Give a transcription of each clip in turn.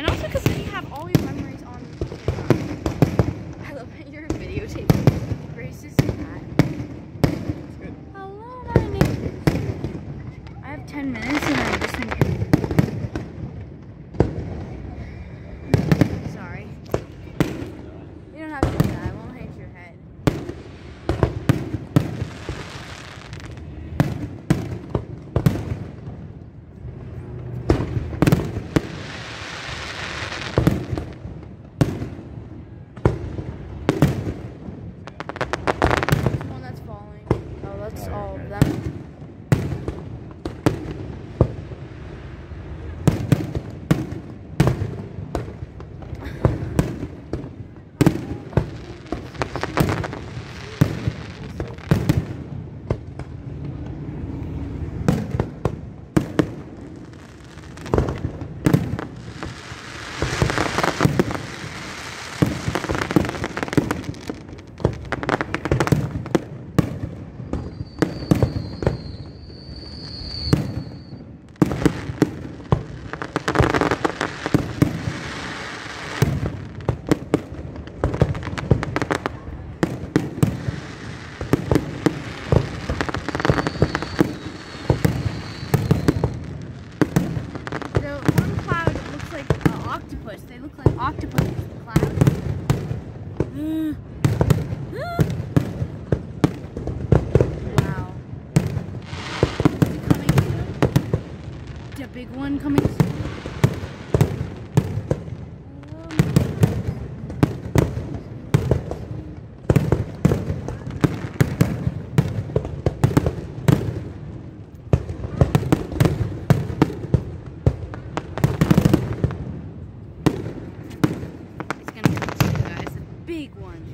And also because you have all your memories on the camera. I love that you're videotaping. Grace is saying that. Hello, my neighbors. I have 10 minutes and I'm just thinking. Sorry. You don't have to do that. I won't hit your head. That's all of them. They look like octopus clouds. Wow. Is it coming soon? The big one coming soon? Big one.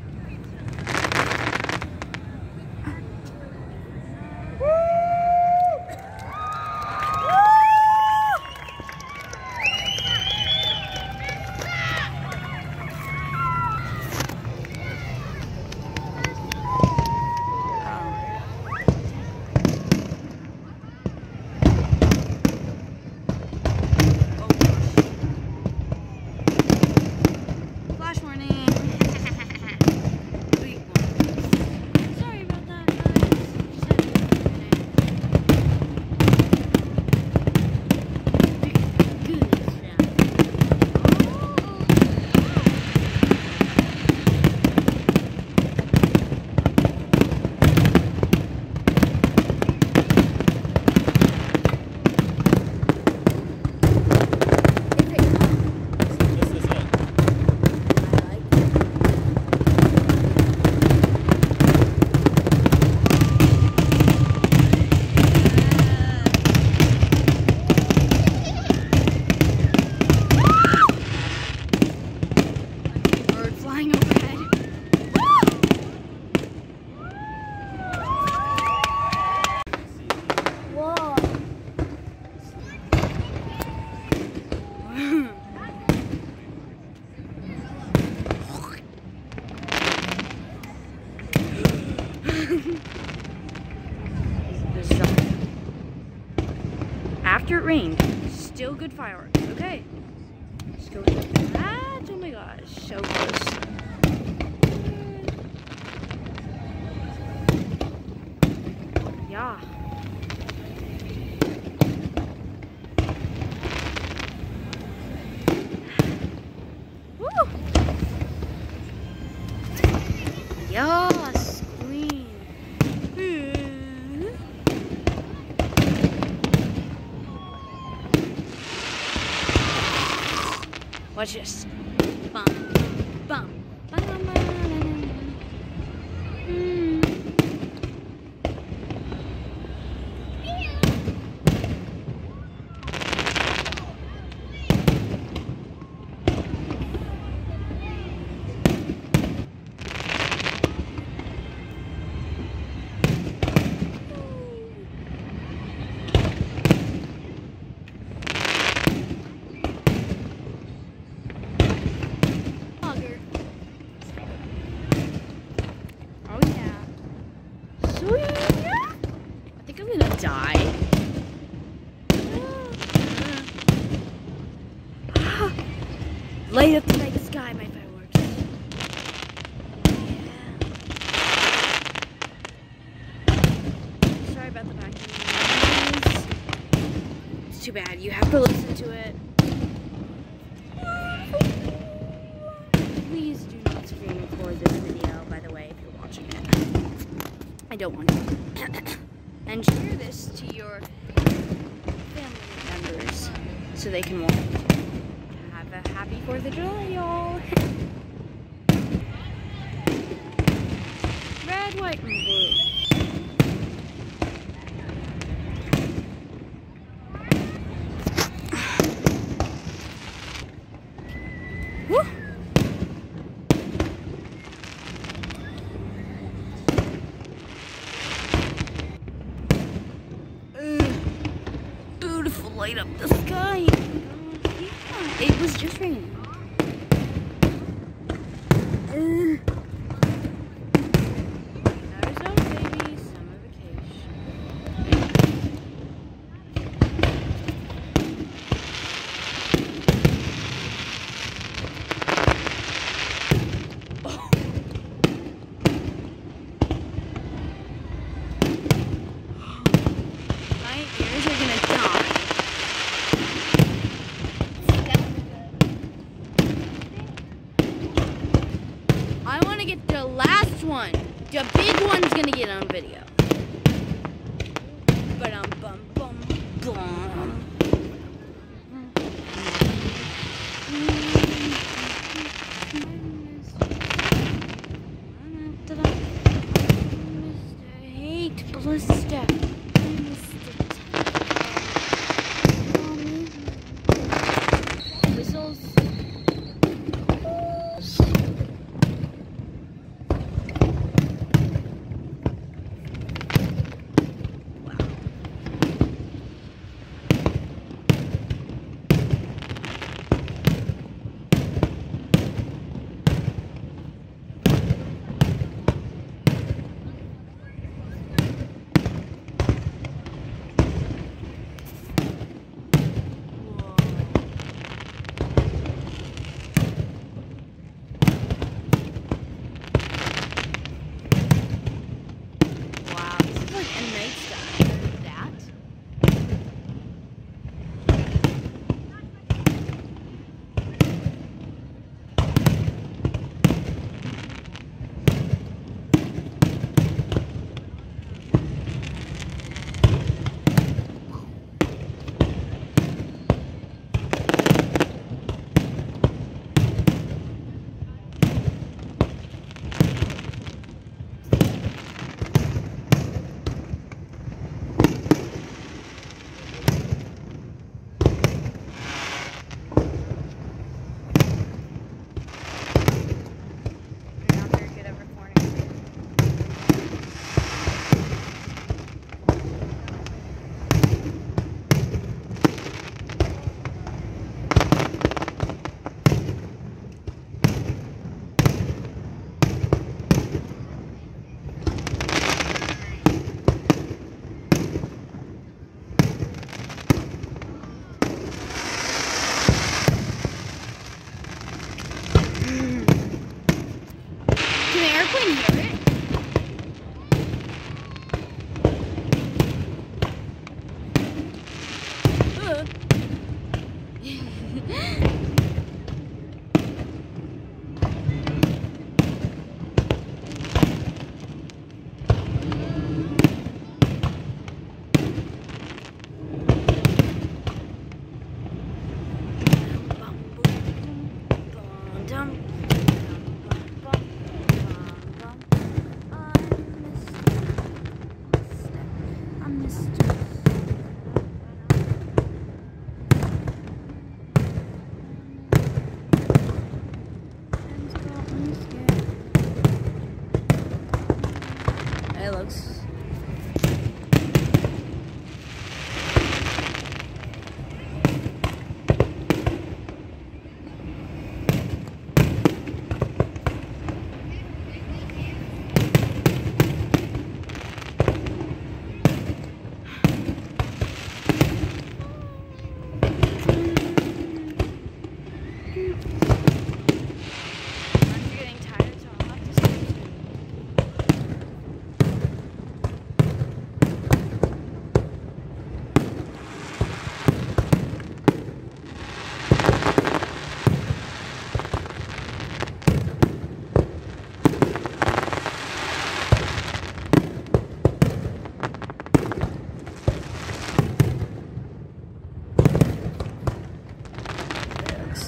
Flash warning. After it rained, still good fireworks. Okay. Let's go with that. Oh my gosh, so close. Yeah. Woo! Yes, green. Watch this. Bum, bum, bum, bum, bum. Light up the night sky, my fireworks. Yeah. Sorry about the background noise. It's too bad. You have to listen to it. Please do not screen record this video, by the way, if you're watching it. I don't want to. And share this to your family members so they can watch. Have a happy 4th of July, y'all. Red, white, and blue. Woo! Beautiful light up the sky. Yeah, it was just raining. Arizona, baby, summer vacation. Oh. My ears are gonna die. I want to get the last one. The big one's gonna get on video. But bum bum bum. Mr. Hate Blister. Whistles.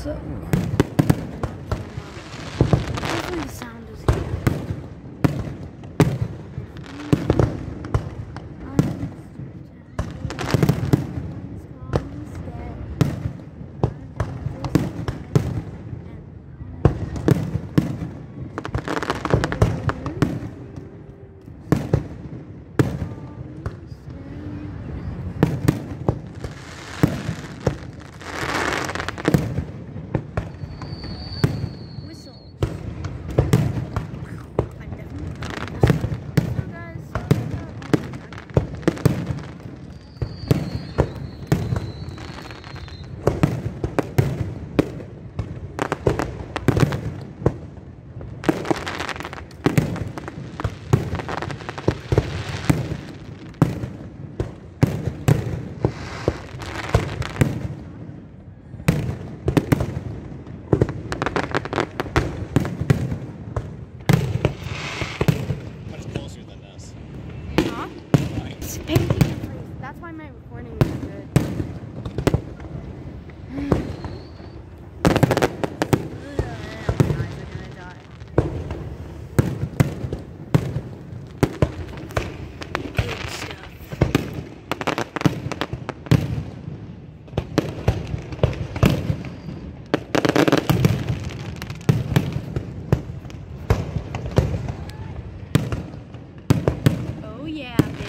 So hopefully the sound is good. That's why my recording is good. My eyes are gonna die. Good stuff. Oh yeah, baby.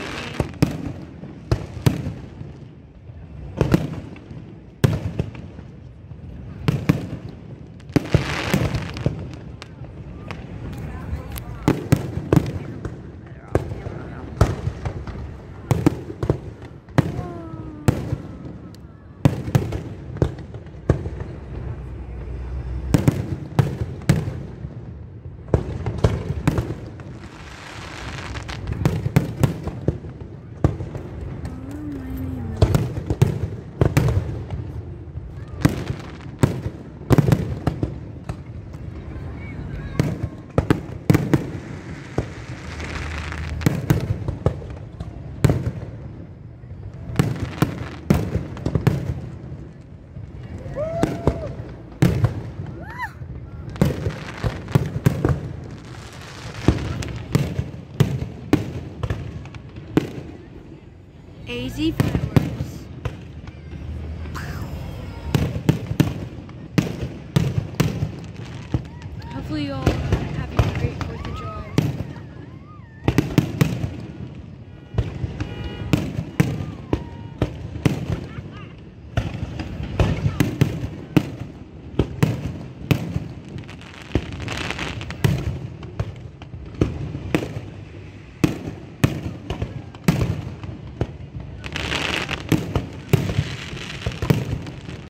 AZ